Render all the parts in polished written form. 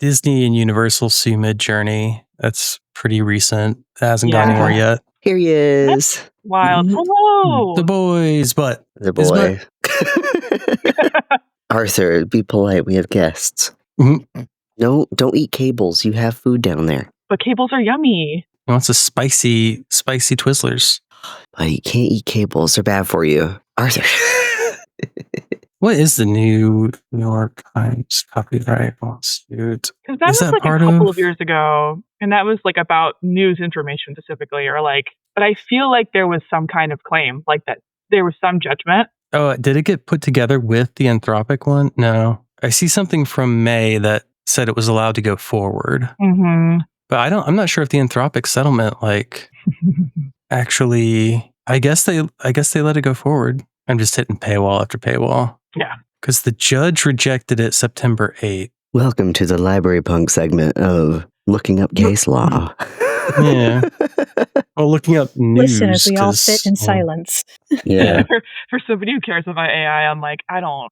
Disney and Universal Sea Mid-Journey. That's pretty recent. It hasn't gone anywhere yet. Here he is. Wild. Hello. The boys, but The boy. Arthur, be polite. We have guests. Mm-hmm. No, don't eat cables. You have food down there. But cables are yummy. He wants a spicy Twizzlers. But you can't eat cables. They're bad for you. Arthur. What is the New York Times copyright lawsuit? Because that was like a couple of years ago, and that was like about news information specifically, or like, but I feel like there was some kind of claim, like that there was some judgment. Oh, did it get put together with the Anthropic one? No. I see something from May that said it was allowed to go forward. Mm-hmm. But I'm not sure if the Anthropic settlement, like, actually, I guess they let it go forward. I'm just hitting paywall after paywall. Yeah. Because the judge rejected it September 8th. Welcome to the Library Punk segment of Looking Up Case Law. Yeah. Well, looking up news. Listen as we all sit in silence. Yeah. For somebody who cares about AI, I'm like, I'm not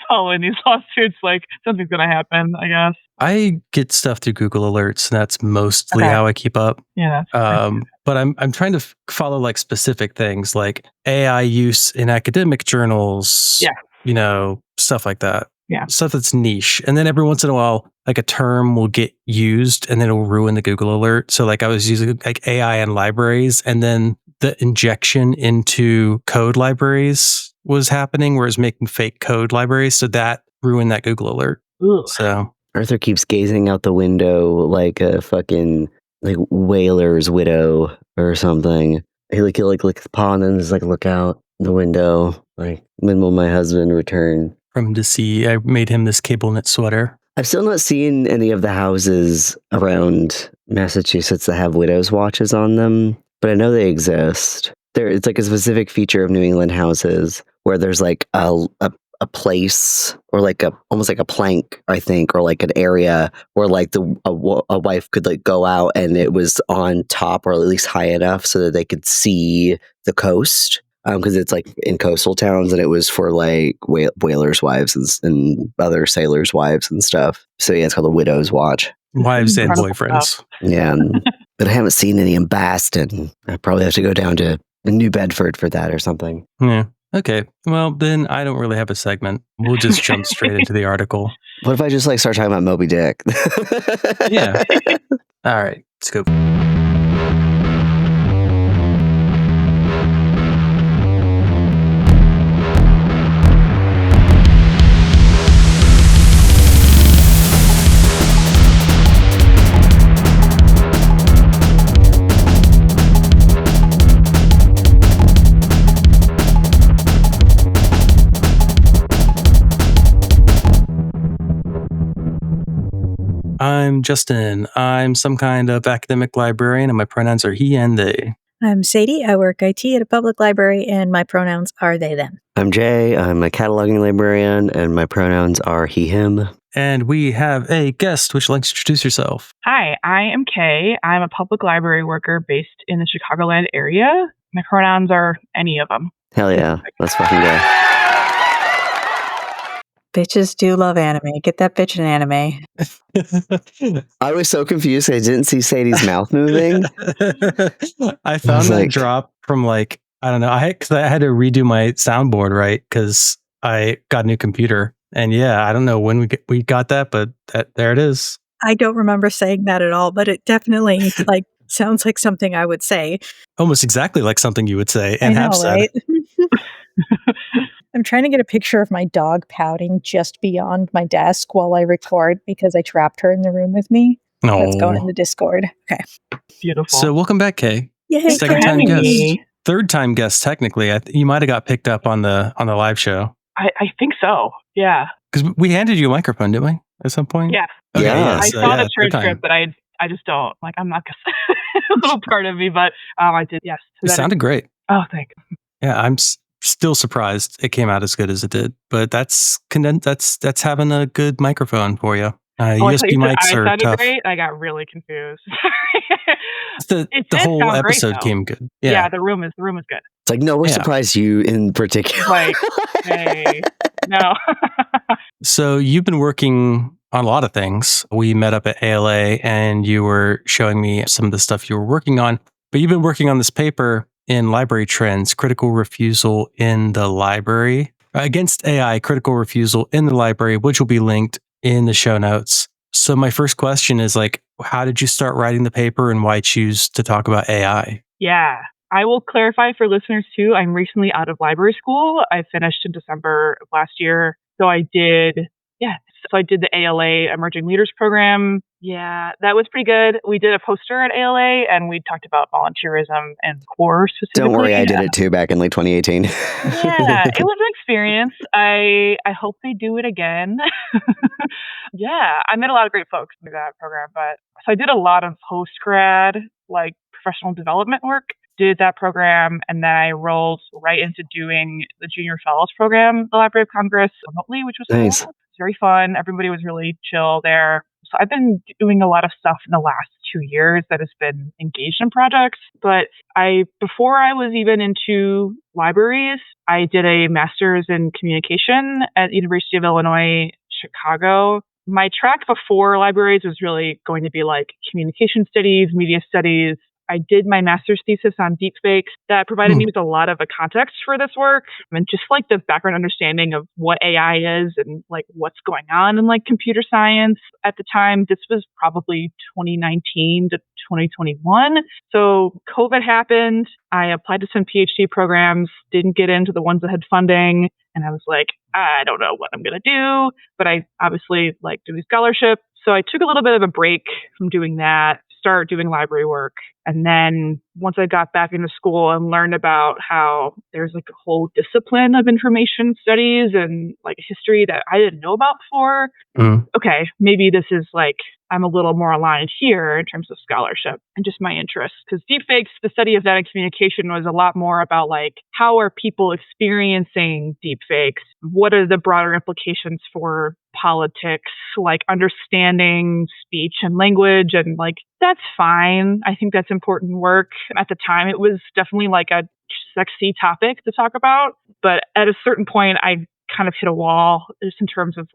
following these lawsuits. Like, something's going to happen, I guess. I get stuff through Google Alerts, and that's mostly how I keep up. Yeah. But I'm trying to follow like specific things like AI use in academic journals. Yeah. You know, stuff like that. Yeah. Stuff that's niche. And then every once in a while, like a term will get used and then it'll ruin the Google alert. So like I was using like AI in libraries, and then the injection into code libraries was happening where it's making fake code libraries. So that ruined that Google alert. Ugh. So Arthur keeps gazing out the window like a fucking like whaler's widow or something. He like licks the paw and then just like look out the window. Like, when will my husband return? From to see, I made him this cable knit sweater. I've still not seen any of the houses around Massachusetts that have widow's watches on them, but I know they exist. It's like a specific feature of New England houses where there's like a place or like almost like a plank, I think, or like an area where like a wife could like go out and it was on top or at least high enough so that they could see the coast. Because it's like in coastal towns, and it was for like whalers' wives and other sailors' wives and stuff. So yeah, it's called a widow's watch. Wives and boyfriends. Yeah, but I haven't seen any in Boston. I probably have to go down to New Bedford for that or something. Yeah. Okay. Well, then I don't really have a segment. We'll just jump straight into the article. What if I just like start talking about Moby Dick? Yeah. All right. Let's go. I'm Justin. I'm some kind of academic librarian, and my pronouns are he and they. I'm Sadie. I work IT at a public library, and my pronouns are they, them. I'm Jay. I'm a cataloging librarian, and my pronouns are he, him. And we have a guest. Would you like to introduce yourself? Hi, I am Kay. I'm a public library worker based in the Chicagoland area. My pronouns are any of them. Hell yeah. Let's fucking go. Bitches do love anime. Get that bitch an anime. I was so confused. I didn't see Sadie's mouth moving. I found that drop from like, I don't know. I had to redo my soundboard, right? Because I got a new computer. And yeah, I don't know when we got that, but there it is. I don't remember saying that at all, but it definitely like sounds like something I would say. Almost exactly like something you would say and have said. Right? I'm trying to get a picture of my dog pouting just beyond my desk while I record because I trapped her in the room with me. No. Let's go in the Discord. Okay. Beautiful. So welcome back, Kay. Yay. Second time guest. Third time guest, technically. You might have got picked up on the live show. I think so. Yeah. Because we handed you a microphone, didn't we? At some point? Yeah. Okay, yeah. I saw the transcript, but I just don't. Like, I'm not going to a little part of me, but I did, yes. It sounded great. Oh, thanks. Yeah, I'm still surprised it came out as good as it did. But that's having a good microphone for you. USB mics are tough. Great. I got really confused. the whole episode came good. Yeah, the room is good. It's like, no, we're surprised you in particular. Like, hey, no. So you've been working on a lot of things. We met up at ALA and you were showing me some of the stuff you were working on, but you've been working on this paper in library trends, critical refusal in the library against AI, critical refusal in the library, which will be linked in the show notes. So my first question is how did you start writing the paper and why choose to talk about AI? Yeah. I will clarify for listeners too. I'm recently out of library school. I finished in December of last year. So I did the ALA Emerging Leaders Program. Yeah, that was pretty good. We did a poster at ALA and we talked about volunteerism and core specifically. Don't worry, I did it too back in 2018. Yeah, it was an experience. I hope they do it again. Yeah, I met a lot of great folks through that program. But so I did a lot of post-grad, professional development work. Did that program, and then I rolled right into doing the Junior Fellows program at the Library of Congress remotely, which was Nice. cool. It was very fun. Everybody was really chill there. So I've been doing a lot of stuff in the last 2 years that has been engaged in projects. But before I was even into libraries, I did a master's in communication at the University of Illinois, Chicago. My track before libraries was really going to be communication studies, media studies. I did my master's thesis on deepfakes. That provided me with a lot of a context for this work and just the background understanding of what AI is and what's going on in computer science at the time. This was probably 2019 to 2021. So COVID happened. I applied to some PhD programs, didn't get into the ones that had funding. And I was I don't know what I'm going to do, but I obviously doing scholarship. So I took a little bit of a break from doing that, start doing library work. And then once I got back into school and learned about how there's a whole discipline of information studies and history that I didn't know about before. Okay, maybe this is I'm a little more aligned here in terms of scholarship and just my interests. Because deepfakes, the study of that in communication was a lot more about how are people experiencing deepfakes? What are the broader implications for politics, understanding speech and language, and that's fine. I think that's important work. At the time, it was definitely a sexy topic to talk about. But at a certain point, I kind of hit a wall just in terms of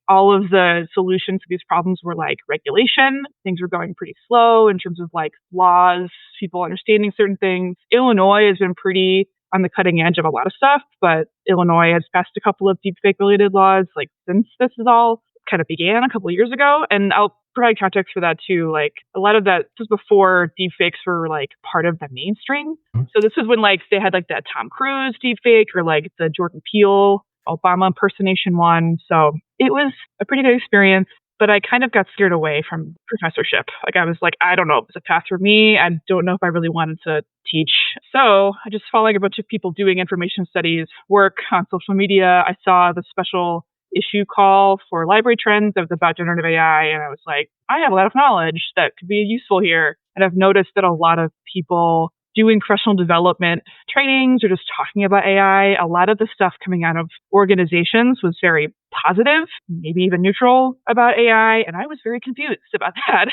all of the solutions to these problems were regulation. Things were going pretty slow in terms of laws, people understanding certain things. Illinois has been pretty on the cutting edge of a lot of stuff, but Illinois has passed a couple of deepfake related laws since this is all kind of began a couple of years ago. And I'll provide context for that too. A lot of that was before deepfakes were part of the mainstream. So this is when they had that Tom Cruise deepfake or the Jordan Peele Obama impersonation one. So it was a pretty good experience, but I kind of got scared away from professorship. I was I don't know if it's a path for me. I don't know if I really wanted to teach. So I just following a bunch of people doing information studies work on social media. I saw the special issue call for library trends that was about generative AI. And I was I have a lot of knowledge that could be useful here. And I've noticed that a lot of people doing professional development trainings or just talking about AI, a lot of the stuff coming out of organizations was very positive, maybe even neutral about AI. And I was very confused about that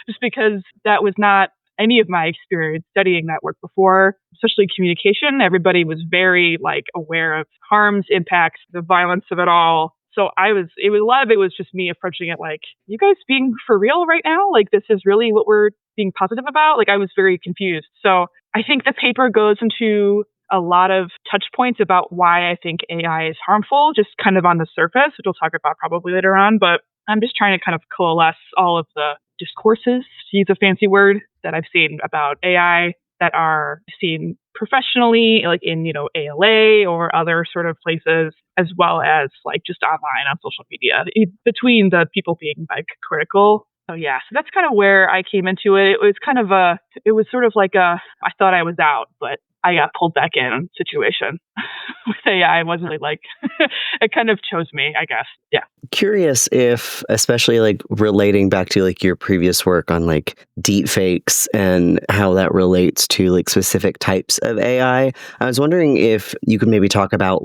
just because that was not any of my experience studying that work before, especially communication. Everybody was very aware of harms, impacts, the violence of it all. So a lot of it was just me approaching it you guys being for real right now? This is really what we're being positive about? I was very confused. So I think the paper goes into a lot of touch points about why I think AI is harmful, just kind of on the surface, which we'll talk about probably later on. But I'm just trying to kind of coalesce all of the discourses, to use a fancy word, that I've seen about AI that are seen professionally, in, ALA or other sort of places, as well as just online on social media, between the people being critical. So yeah, so that's kind of where I came into it. It was kind of I thought I was out, but I got pulled back in situation with AI. It wasn't really it kind of chose me, I guess. Yeah. Curious if, especially relating back to your previous work on deep fakes and how that relates to specific types of AI. I was wondering if you could maybe talk about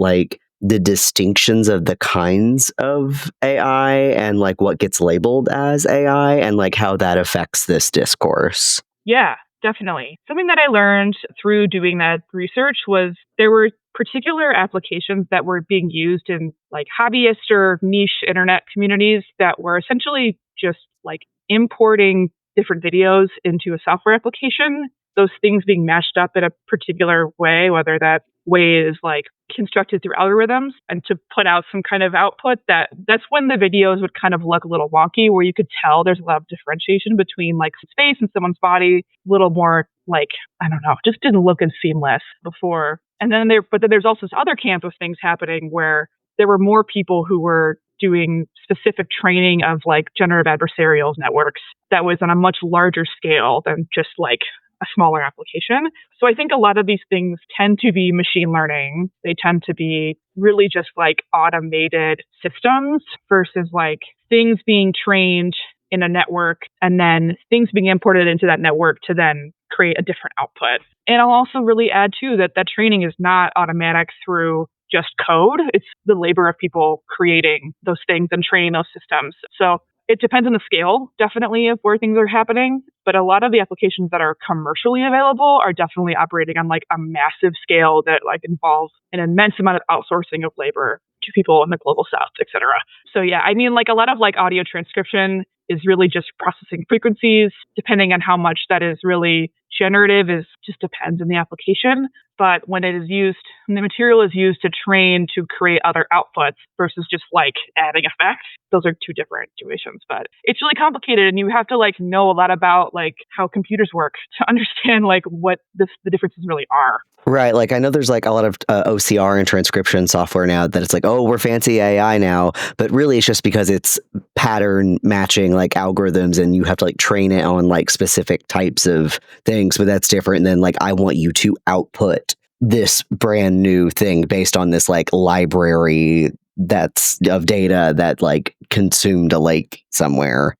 the distinctions of the kinds of AI and what gets labeled as AI and how that affects this discourse. Yeah. Definitely. Something that I learned through doing that research was there were particular applications that were being used in like hobbyist or niche internet communities that were essentially just like importing different videos into a software application, those things being mashed up in a particular way, whether that way is like constructed through algorithms and to put out some kind of output that's when the videos would kind of look a little wonky, where you could tell there's a lot of differentiation between like space and someone's body, a little more like, I don't know, just didn't look as seamless before. And then there's also this other camp of things happening where there were more people who were doing specific training of like generative adversarial networks that was on a much larger scale than just like a smaller application. So I think a lot of these things tend to be machine learning. They tend to be really just like automated systems versus like things being trained in a network and then things being imported into that network to then create a different output. And I'll also really add too that training is not automatic through just code. It's the labor of people creating those things and training those systems. So it depends on the scale, definitely, of where things are happening. But a lot of the applications that are commercially available are definitely operating on like a massive scale that like involves an immense amount of outsourcing of labor to people in the global south, et cetera. So yeah, I mean, like a lot of like audio transcription is really just processing frequencies. Depending on how much that is really generative is just depends on the application. But when it is used, when the material is used to train to create other outputs versus just like adding effects, those are two different situations. But it's really complicated, and you have to like know a lot about like how computers work to understand like what the differences really are. Right. Like I know there's like a lot of OCR and transcription software now that it's like, oh, we're fancy AI now. But really it's just because it's pattern matching like algorithms and you have to like train it on like specific types of things. But that's different than like, I want you to output this brand new thing based on this like library that's of data that like consumed a lake somewhere.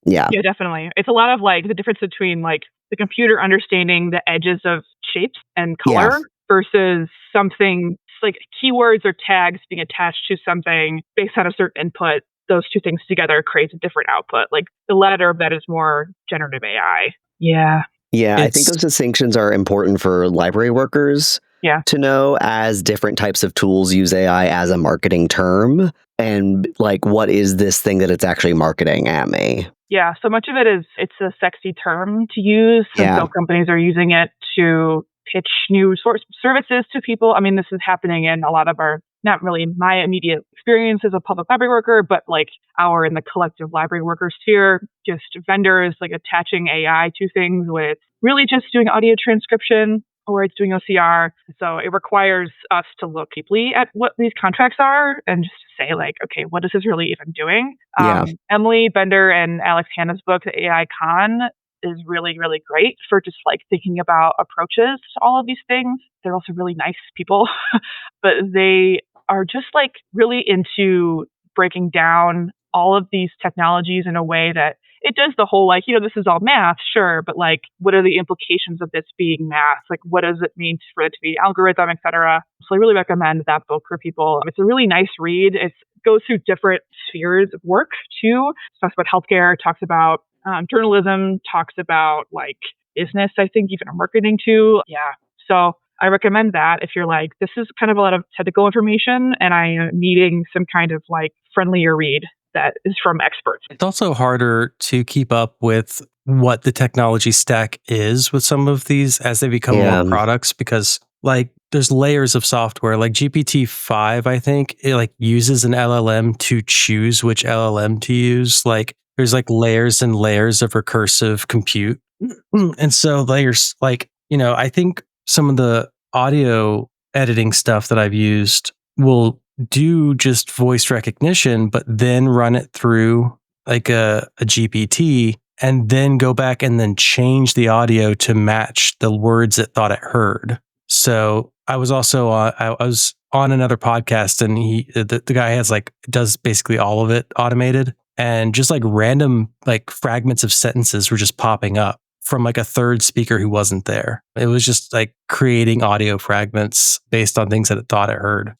Yeah, definitely. It's a lot of like the difference between like the computer understanding the edges of shapes and color versus something like keywords or tags being attached to something based on a certain input. Those two things together creates a different output. Like the latter of that is more generative AI. Yeah. Yeah, I think those distinctions are important for library workers to know, as different types of tools use AI as a marketing term. And like, what is this thing that it's actually marketing at me? Yeah, so much of it is, it's a sexy term to use. And so companies are using it to pitch new services to people. I mean, this is happening in a lot of our, not really my immediate experience as a public library worker, but like our in the collective library workers sphere, just vendors like attaching AI to things with really just doing audio transcription or it's doing OCR. So it requires us to look deeply at what these contracts are and just to say like, okay, what is this really even doing? Emily Bender and Alex Hanna's book, The AI Con, is really, really great for just like thinking about approaches to all of these things. They're also really nice people, but they are just like really into breaking down all of these technologies in a way that it does the whole like, this is all math, sure, but like, what are the implications of this being math? Like, what does it mean for it to be algorithm, et cetera? So I really recommend that book for people. It's a really nice read. It goes through different spheres of work too. It talks about healthcare, talks about journalism, talks about like business, I think even marketing too. Yeah. So I recommend that if you're like, this is kind of a lot of technical information and I am needing some kind of like friendlier read that is from experts. It's also harder to keep up with what the technology stack is with some of these as they become more products, because like there's layers of software like GPT-5, I think it like uses an LLM to choose which LLM to use. Like there's like layers and layers of recursive compute. And so layers like, I think some of the audio editing stuff that I've used will do just voice recognition, but then run it through like a GPT and then go back and then change the audio to match the words it thought it heard. So I was also I was on another podcast and the guy does basically all of it automated, and just like random like fragments of sentences were just popping up from like a third speaker who wasn't there. It was just like creating audio fragments based on things that it thought it heard.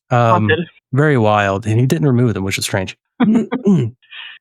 Very wild. And he didn't remove them, which is strange.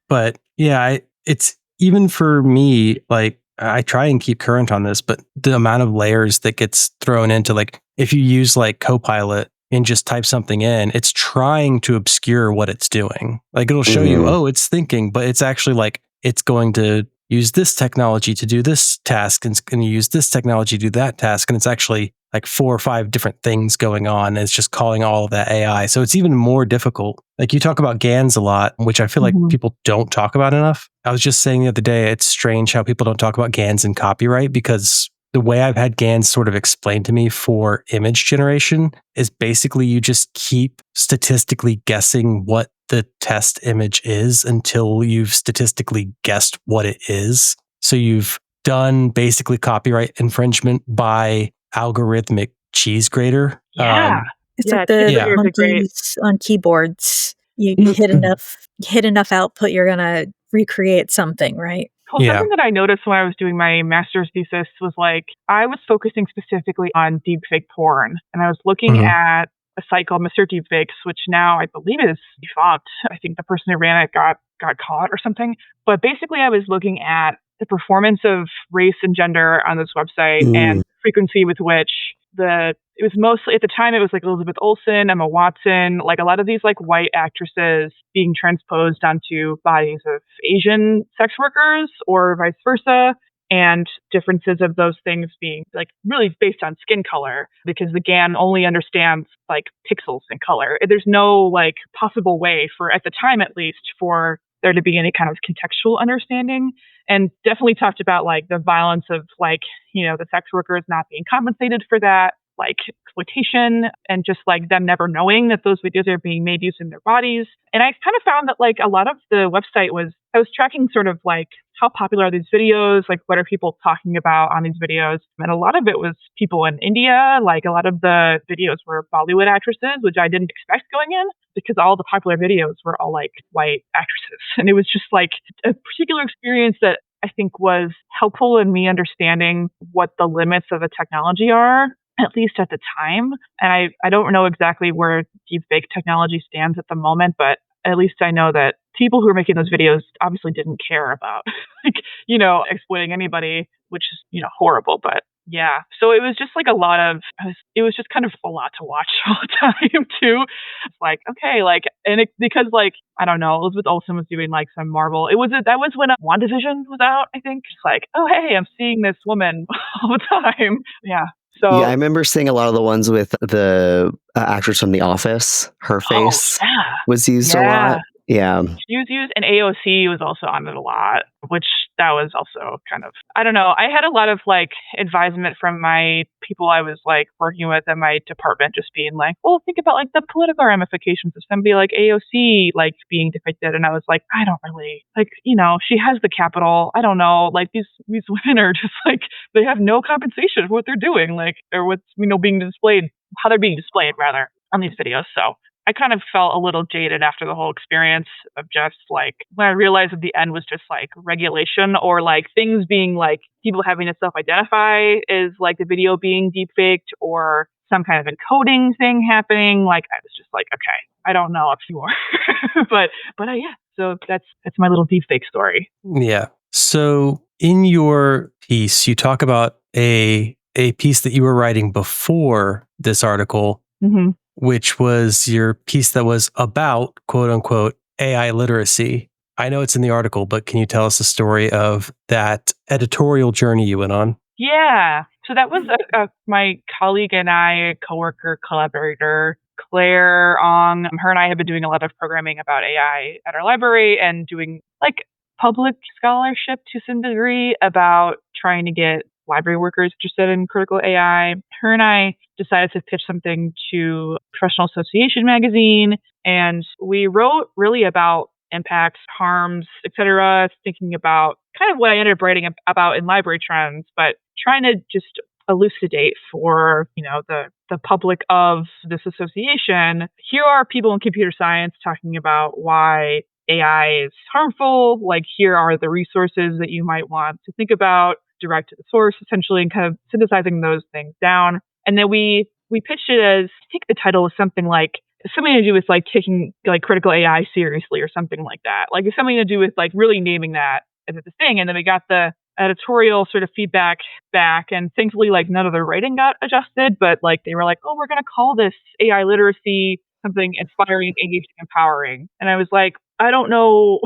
But yeah, it's even for me, like I try and keep current on this, but the amount of layers that gets thrown into like, if you use like Copilot, and just type something in, it's trying to obscure what it's doing. Like it'll show you, oh, it's thinking, but it's actually like it's going to use this technology to do this task and it's going to use this technology to do that task. And it's actually like 4 or 5 different things going on. And it's just calling all of that AI. So it's even more difficult. Like you talk about GANs a lot, which I feel like people don't talk about enough. I was just saying the other day, it's strange how people don't talk about GANs in copyright, because the way I've had GANs sort of explained to me for image generation is basically you just keep statistically guessing what the test image is until you've statistically guessed what it is. So you've done basically copyright infringement by algorithmic cheese grater. Yeah. It's Yeah, like the cheese graters are great. monkeys on keyboards. You hit enough output, you're gonna recreate something, right? Well, something that I noticed when I was doing my master's thesis was like, I was focusing specifically on deepfake porn. And I was looking at a site called Mr. Deepfakes, which now I believe is defunct. I think the person who ran it got caught or something. But basically, I was looking at the performance of race and gender on this website and frequency with which it was mostly, at the time, it was like Elizabeth Olsen, Emma Watson, like a lot of these like white actresses being transposed onto bodies of Asian sex workers or vice versa. And differences of those things being like really based on skin color, because the GAN only understands like pixels in color. There's no like possible way for, at the time at least, for there to be any kind of contextual understanding. And definitely talked about like the violence of like, you know, the sex workers not being compensated for that, like exploitation, and just like them never knowing that those videos are being made using their bodies. And I kind of found that like a lot of the website I was tracking sort of like how popular are these videos, like what are people talking about on these videos. And a lot of it was people in India, like a lot of the videos were Bollywood actresses, which I didn't expect going in, because all the popular videos were all like white actresses. And it was just like a particular experience that I think was helpful in me understanding what the limits of the technology are, at least at the time. And I don't know exactly where deepfake technology stands at the moment, but at least I know that people who are making those videos obviously didn't care about, like, you know, exploiting anybody, which is, you know, horrible. But yeah, so it was just like it was just kind of a lot to watch all the time too. It's like, okay, like, because like, I don't know, Elizabeth Olsen was doing like some Marvel. That was when WandaVision was out, I think. It's like, oh, hey, I'm seeing this woman all the time. Yeah. So, yeah, I remember seeing a lot of the ones with the actress from The Office. Her face was used a lot. Yeah. She was used, and AOC was also on it a lot, which that was also kind of, I don't know. I had a lot of like advisement from my people I was like working with in my department, just being like, well, think about like the political ramifications of somebody like AOC like being depicted. And I was like, I don't really, like, you know, she has the capital. I don't know. Like these women are just like, they have no compensation for what they're doing, like, or what's, you know, being displayed, how they're being displayed rather on these videos. So I kind of felt a little jaded after the whole experience of just like, when I realized at the end was just like regulation, or like things being like people having to self-identify as like the video being deepfaked, or some kind of encoding thing happening. Like I was just like, okay, I don't know if you are, but yeah. So that's my little deepfake story. Yeah. So in your piece, you talk about a piece that you were writing before this article, which was your piece that was about, quote unquote, AI literacy. I know it's in the article, but can you tell us the story of that editorial journey you went on? Yeah. So that was my colleague and I, coworker, collaborator, Claire Ong. Her and I have been doing a lot of programming about AI at our library and doing like public scholarship to some degree about trying to get library workers interested in critical AI. Her and I decided to pitch something to Professional Association magazine, and we wrote really about impacts, harms, etc., thinking about kind of what I ended up writing about in library trends, but trying to just elucidate for, you know, the public of this association. Here are people in computer science talking about why AI is harmful. Like, here are the resources that you might want to think about, direct to the source, essentially, and kind of synthesizing those things down. And then we pitched it as, I think the title was something like, something to do with like taking like critical AI seriously or something like that. Like it's something to do with like really naming that as the thing. And then we got the editorial sort of feedback back, and thankfully like none of the writing got adjusted, but like they were like, oh, we're going to call this AI literacy something inspiring, engaging, empowering. And I was like, I don't know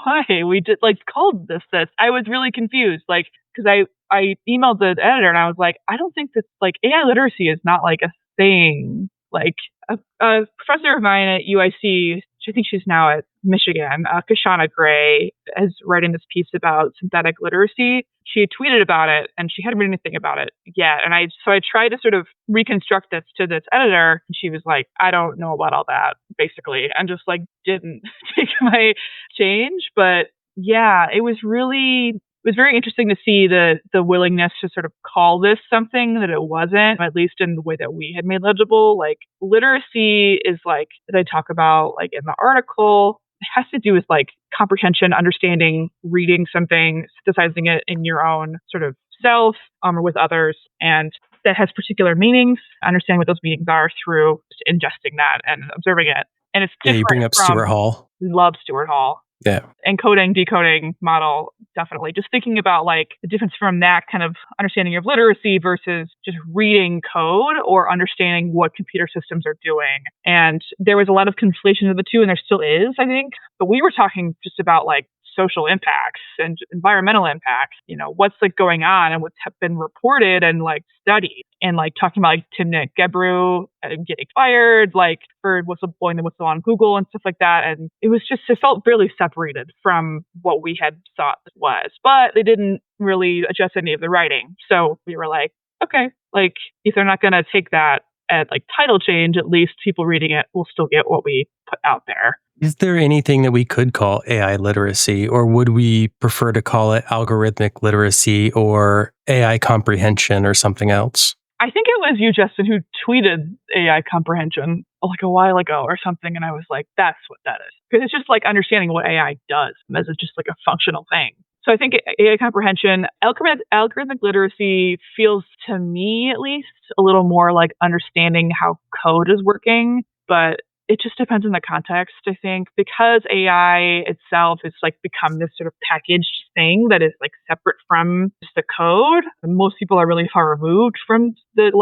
why we did like called this. I was really confused, like, because I emailed the editor and I was like, I don't think this, like, AI literacy is not like a thing. Like a professor of mine at UIC, I think she's now at Michigan, Kashana Gray, is writing this piece about synthetic literacy. She had tweeted about it and she hadn't written anything about it yet. And I tried to sort of reconstruct this to this editor. And she was like, I don't know about all that, basically, and just like didn't take my change. But yeah, it was very interesting to see the willingness to sort of call this something that it wasn't, at least in the way that we had made legible. Like literacy is like, as I talk about like in the article, it has to do with like comprehension, understanding, reading something, synthesizing it in your own sort of self or with others. And that has particular meanings, understanding what those meanings are through just ingesting that and observing it. And it's different. Yeah, you bring up Stuart Hall. Love Stuart Hall. Yeah. Encoding, decoding model, definitely. Just thinking about like the difference from that kind of understanding of literacy versus just reading code or understanding what computer systems are doing. And there was a lot of conflation of the two, and there still is, I think. But we were talking just about like social impacts and environmental impacts, what's like going on and what's been reported and like studied, and like talking about like Timnit Gebru getting fired, like for blowing the whistle on Google and stuff like that. And it felt really separated from what we had thought it was, but they didn't really adjust any of the writing. So we were like, okay, like if they're not going to take that at like title change, at least people reading it will still get what we put out there. Is there anything that we could call AI literacy, or would we prefer to call it algorithmic literacy or AI comprehension or something else? I think it was you, Justin, who tweeted AI comprehension like a while ago or something. And I was like, that's what that is. Because it's just like understanding what AI does as just like a functional thing. So I think AI comprehension, algorithmic literacy feels to me at least a little more like understanding how code is working. But it just depends on the context, I think, because AI itself is like become this sort of packaged thing that is like separate from just the code. And most people are really far removed from the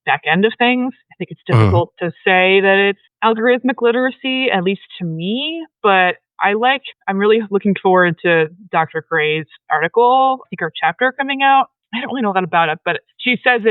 back end of things. I think it's difficult to say that it's algorithmic literacy, at least to me, but I'm really looking forward to Dr. Gray's article, I think her chapter coming out. I don't really know a lot about it, but she says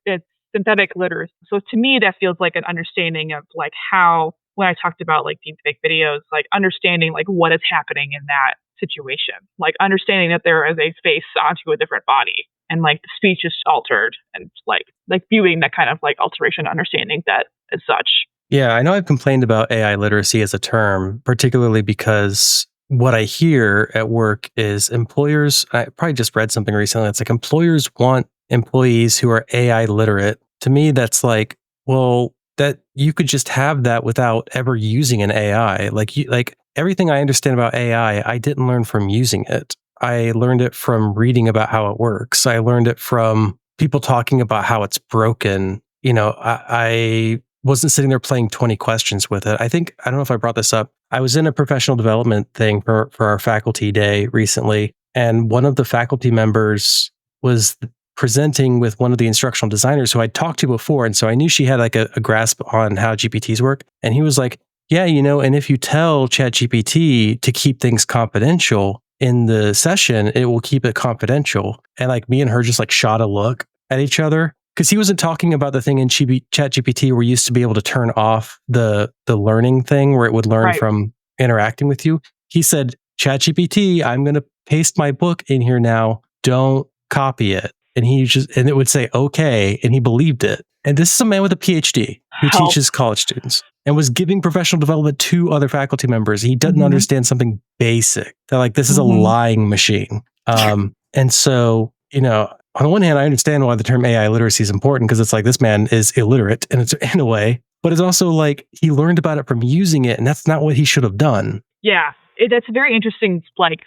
it's synthetic literacy. So to me, that feels like an understanding of like how, when I talked about like deepfake videos, like understanding like what is happening in that situation, like understanding that there is a face onto a different body and like the speech is altered, and like viewing that kind of like alteration, understanding that as such. Yeah, I know I've complained about AI literacy as a term, particularly because what I hear at work is employers, I probably just read something recently, it's like employers want employees who are AI literate. To me, that's like, well, that you could just have that without ever using an AI. Like everything I understand about AI, I didn't learn from using it. I learned it from reading about how it works. I learned it from people talking about how it's broken. I wasn't sitting there playing 20 questions with it. I don't know if I brought this up. I was in a professional development thing for our faculty day recently, and one of the faculty members was presenting with one of the instructional designers who I'd talked to before. And so I knew she had like a grasp on how GPTs work. And he was like, yeah, and if you tell ChatGPT to keep things confidential in the session, it will keep it confidential. And like me and her just like shot a look at each other, because he wasn't talking about the thing in ChatGPT where you used to be able to turn off the learning thing where it would learn from interacting with you. He said, ChatGPT, I'm going to paste my book in here now. Don't copy it. And it would say, okay. And he believed it. And this is a man with a PhD who teaches college students and was giving professional development to other faculty members. He doesn't understand something basic. They're like, this is a lying machine. And so, on the one hand, I understand why the term AI literacy is important, because it's like this man is illiterate and it's in a way, but it's also like he learned about it from using it, and that's not what he should have done. Yeah. That's a very interesting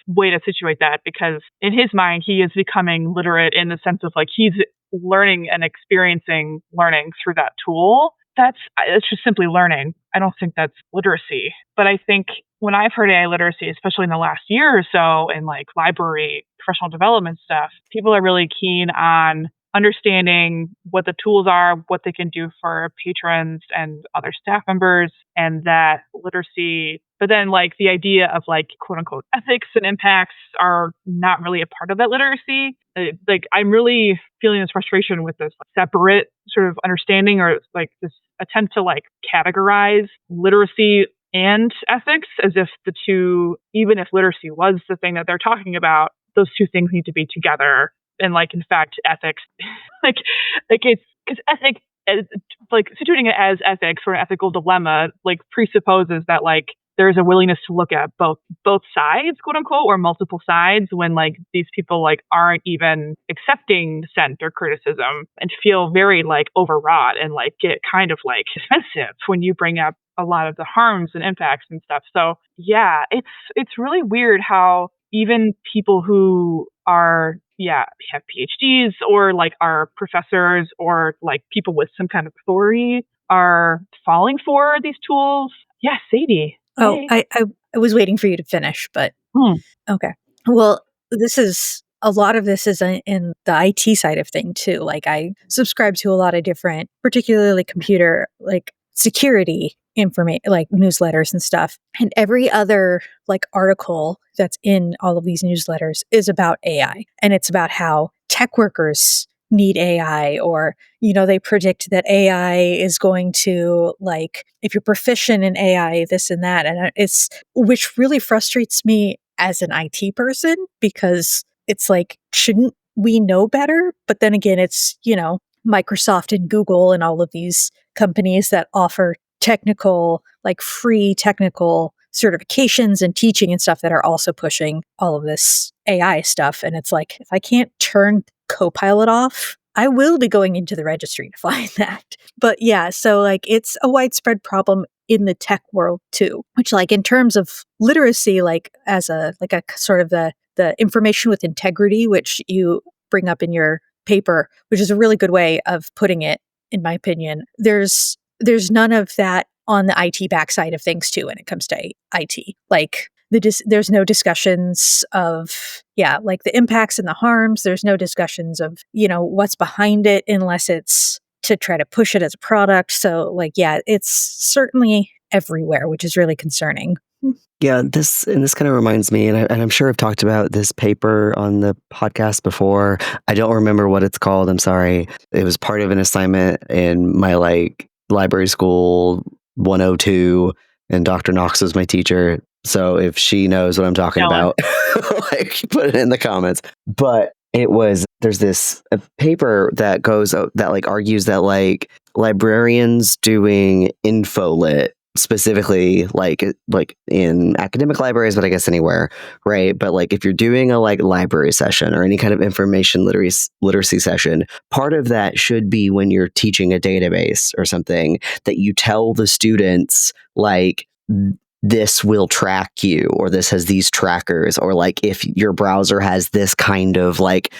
way to situate that, because in his mind, he is becoming literate in the sense of like he's learning and experiencing learning through that tool. it's just simply learning. I don't think that's literacy. But I think when I've heard AI literacy, especially in the last year or so in like library professional development stuff, people are really keen on understanding what the tools are, what they can do for patrons and other staff members, and that literacy. But then, like, the idea of like quote unquote ethics and impacts are not really a part of that literacy. Like, I'm really feeling this frustration with this separate sort of understanding, or like this attempt to like categorize literacy and ethics as if the two, even if literacy was the thing that they're talking about, those two things need to be together. And like, in fact, ethics, like it's because ethic, like situating it as ethics or an ethical dilemma, like presupposes that like there's a willingness to look at both sides, quote unquote, or multiple sides when like these people like aren't even accepting dissent or criticism and feel very like overwrought and like get kind of like defensive when you bring up a lot of the harms and impacts and stuff. So yeah, it's really weird how even people who are have PhDs or like are professors or like people with some kind of authority are falling for these tools. Yeah, Sadie. Oh, Hey. I was waiting for you to finish, but okay. Well, a lot of this is in the IT side of thing too. Like I subscribe to a lot of different, particularly computer, like security information, like newsletters and stuff. And every other like article that's in all of these newsletters is about AI. And it's about how tech workers need AI, or, they predict that AI is going to, like, if you're proficient in AI, this and that. And which really frustrates me as an IT person, because it's like, shouldn't we know better? But then again, it's, Microsoft and Google and all of these companies that offer technical, like free technical certifications and teaching and stuff that are also pushing all of this AI stuff. And it's like, if I can't turn Copilot off, I will be going into the registry to find that. But yeah, so like it's a widespread problem in the tech world too, which like in terms of literacy, like as a sort of the information with integrity, which you bring up in your paper, which is a really good way of putting it, in my opinion. There's none of that on the IT backside of things too when it comes to IT. Like there's no discussions of like the impacts and the harms. There's no discussions of what's behind it, unless it's to try to push it as a product. So like it's certainly everywhere, which is really concerning. Yeah, this kind of reminds me, and I'm sure I've talked about this paper on the podcast before. I don't remember what it's called. I'm sorry. It was part of an assignment in my like library school 102, and Dr. Knox was my teacher. So if she knows what I'm talking about, like put it in the comments. But there's this paper that like argues that like librarians doing infolit, specifically like in academic libraries, but I guess anywhere, right? But like if you're doing a like library session or any kind of information literacy session, part of that should be when you're teaching a database or something, that you tell the students like, this will track you, or this has these trackers, or like if your browser has this kind of like,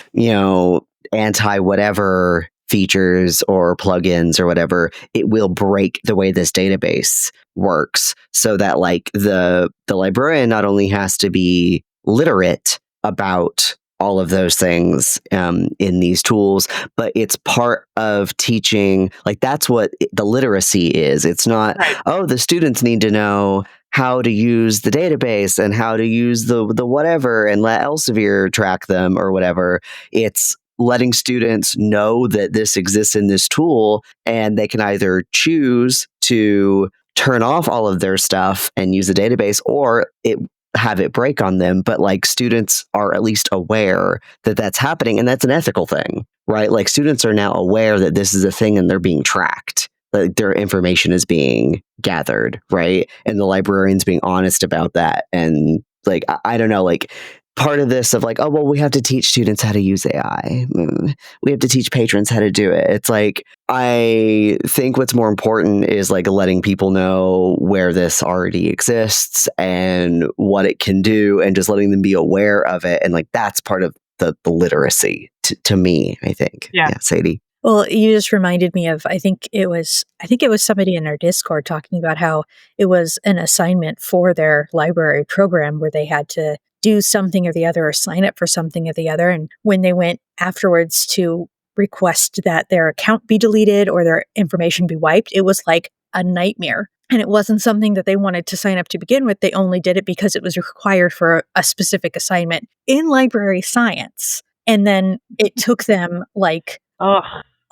anti whatever features or plugins or whatever, it will break the way this database works, so that like the librarian not only has to be literate about all of those things in these tools, but it's part of teaching. Like that's what the literacy is. It's not, the students need to know how to use the database and how to use the whatever and let Elsevier track them or whatever. It's letting students know that this exists in this tool, and they can either choose to turn off all of their stuff and use the database, or have it break on them. But like students are at least aware that that's happening, and that's an ethical thing, right? Like students are now aware that this is a thing and they're being tracked. Like their information is being gathered, right? And the librarian's being honest about that. And like, I don't know, like part of this of like, oh, well, we have to teach students how to use AI. We have to teach patrons how to do it. It's like, I think what's more important is like letting people know where this already exists and what it can do, and just letting them be aware of it. And like, that's part of the literacy to me, I think. Yeah. Sadie. Well, you just reminded me of, I think it was somebody in our Discord talking about how it was an assignment for their library program where they had to do something or the other or sign up for something or the other. And when they went afterwards to request that their account be deleted or their information be wiped, it was like a nightmare. And it wasn't something that they wanted to sign up to begin with. They only did it because it was required for a specific assignment in library science. And then it took them like a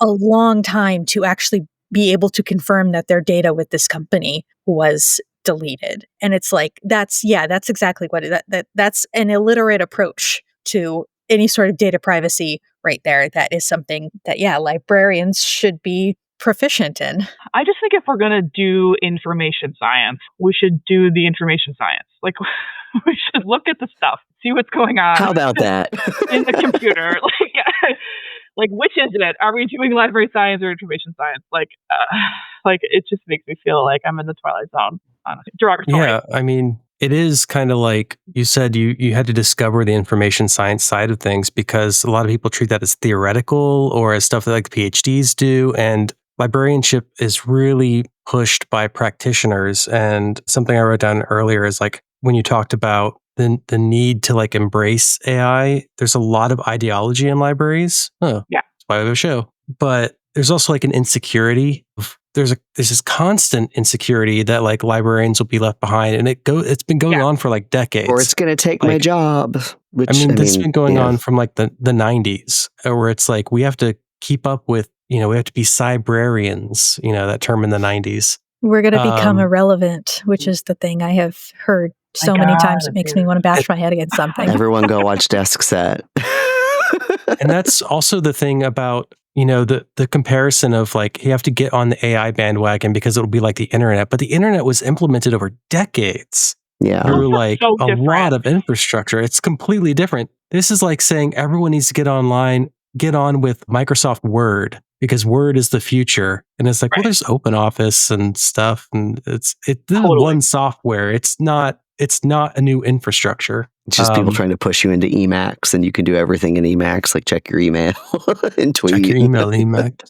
long time to actually be able to confirm that their data with this company was deleted. And it's like, that's exactly what that's an illiterate approach to any sort of data privacy right there. That is something that, librarians should be proficient in. I just think if we're going to do information science, we should do the information science. Like, we should look at the stuff, see what's going on. How about that? In the computer. Like, which is it? Are we doing library science or information science? Like, it just makes me feel like I'm in the Twilight Zone, honestly. Derogatory. Yeah, I mean, it is kind of like you said, you had to discover the information science side of things because a lot of people treat that as theoretical or as stuff that like PhDs do. And librarianship is really pushed by practitioners. And something I wrote down earlier is like when you talked about the need to like embrace AI, there's a lot of ideology in libraries. Oh, yeah. That's why we have a show. But there's also like an insecurity. There's this constant insecurity that like librarians will be left behind. And it's been going on for like decades. Or it's going to take my job. Which, this has been going on from like the 90s where it's like we have to keep up with, we have to be cybrarians, that term in the 90s. We're going to become irrelevant, which is the thing I have heard so many times. It makes me want to bash my head against something. Everyone go watch Desk Set. And that's also the thing about, the comparison of like, you have to get on the AI bandwagon because it'll be like the internet. But the internet was implemented over decades. Yeah. Through like a lot of infrastructure. It's completely different. This is like saying everyone needs to get on with Microsoft Word because Word is the future. And it's like, well, there's Open Office and stuff. And this is one software. It's not a new infrastructure. It's just people trying to push you into Emacs, and you can do everything in Emacs, like check your email and tweet. Check your email in Emacs.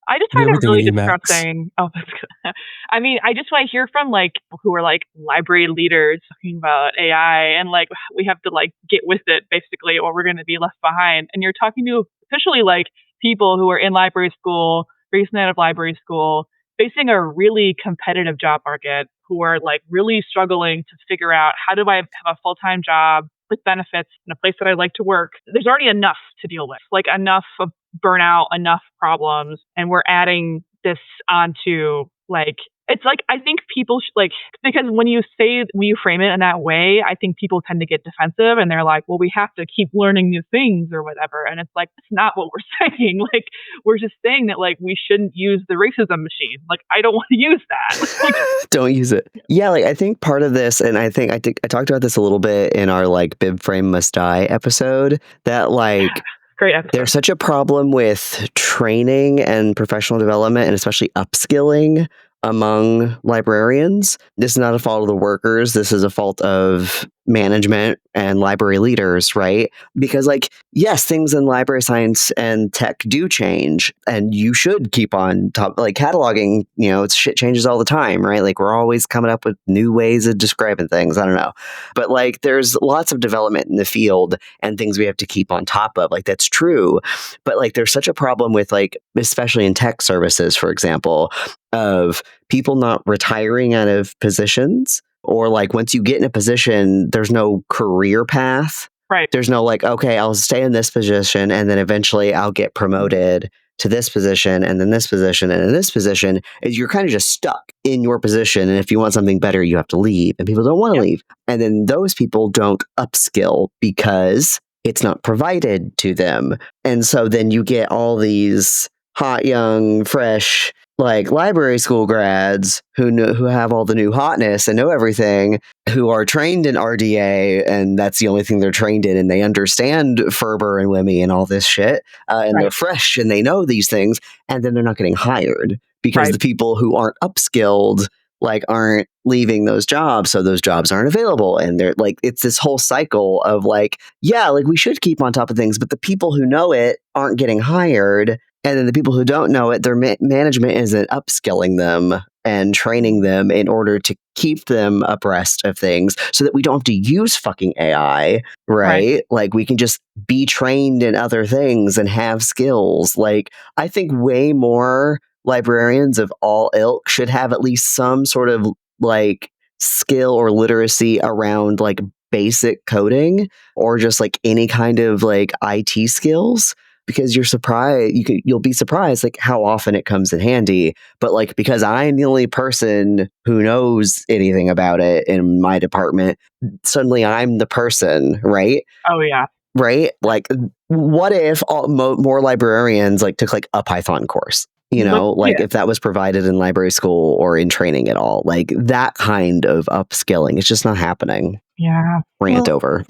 I just find it really disgusting. Oh, that's good. I mean, I just want to hear from like who are like library leaders talking about AI and like we have to like get with it basically, or we're going to be left behind. And you're talking to officially like people who are in library school, recently out of library school, facing a really competitive job market, who are like really struggling to figure out how do I have a full-time job with benefits in a place that I like to work. There's already enough to deal with, like enough of burnout, enough problems, and we're adding this onto like, it's like, I think people should like, because when you frame it in that way, I think people tend to get defensive and they're like, well, we have to keep learning new things or whatever. And it's like, that's not what we're saying. Like, we're just saying that like, we shouldn't use the racism machine. Like, I don't want to use that. Like, don't use it. Yeah. Like, I think part of this, and I think I talked about this a little bit in our like Bib Frame Must Die episode, that like, great episode. There's such a problem with training and professional development, and especially upskilling among librarians. This is not a fault of the workers. This is a fault of management and library leaders, right? Because like, yes, things in library science and tech do change, and you should keep on top, like cataloging, it's shit changes all the time, right? Like we're always coming up with new ways of describing things. I don't know. But like, there's lots of development in the field and things we have to keep on top of. Like that's true. But like, there's such a problem with like, especially in tech services, for example, of people not retiring out of positions, or like once you get in a position, there's no career path. Right. There's no like, okay, I'll stay in this position and then eventually I'll get promoted to this position and then this position and then this position. You're kind of just stuck in your position. And if you want something better, you have to leave, and people don't want to leave. And then those people don't upskill because it's not provided to them. And so then you get all these hot, young, fresh, like library school grads who have all the new hotness and know everything, who are trained in RDA, and that's the only thing they're trained in, and they understand Ferber and Wimmy and all this shit, and they're fresh and they know these things, and then they're not getting hired because the people who aren't upskilled, like aren't leaving those jobs, so those jobs aren't available, and they're like, it's this whole cycle of like, yeah, like we should keep on top of things, but the people who know it aren't getting hired, and then the people who don't know it, their management isn't upskilling them and training them in order to keep them abreast of things, so that we don't have to use fucking AI, right? Like we can just be trained in other things and have skills. Like I think way more librarians of all ilk should have at least some sort of like skill or literacy around like basic coding or just like any kind of like IT skills, because you'll be surprised like how often it comes in handy. But like, because I'm the only person who knows anything about it in my department, suddenly I'm the person, right? Oh yeah. Right? Like what if more librarians like took like a Python course? If that was provided in library school or in training at all, like that kind of upskilling, it's just not happening. Yeah. Rant over.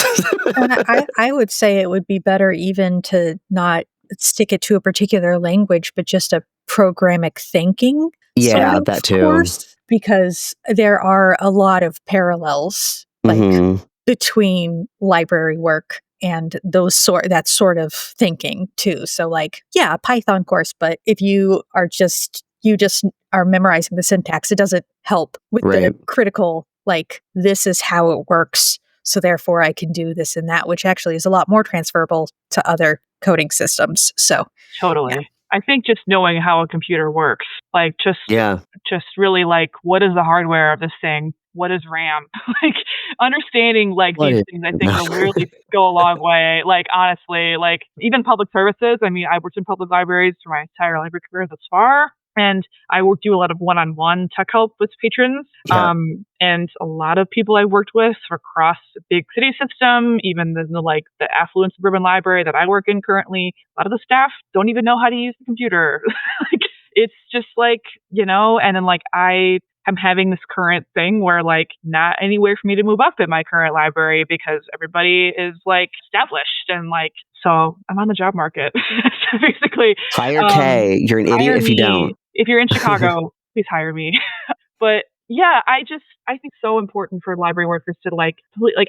I would say it would be better even to not stick it to a particular language, but just a programmatic thinking. Yeah, that too. Course, because there are a lot of parallels between library work and that sort of thinking too. So like, yeah, a Python course, but if you just are memorizing the syntax, it doesn't help with the critical, like, this is how it works, so therefore I can do this and that, which actually is a lot more transferable to other coding systems. So totally. Yeah. I think just knowing how a computer works, like just really like, what is the hardware of this thing? What is RAM? Like understanding like these things, I think will really go a long way. Like honestly, like even public services. I mean, I worked in public libraries for my entire library career thus far. And I do a lot of one-on-one tech help with patrons. Yeah. And a lot of people I worked with across the big city system, even the affluent suburban library that I work in currently, a lot of the staff don't even know how to use the computer. Like it's just like, and then like I'm having this current thing where like not anywhere for me to move up in my current library because everybody is like established and like, so I'm on the job market. So basically, hire Kay. You're an idiot if you don't. If you're in Chicago, please hire me. But yeah, I think it's so important for library workers to like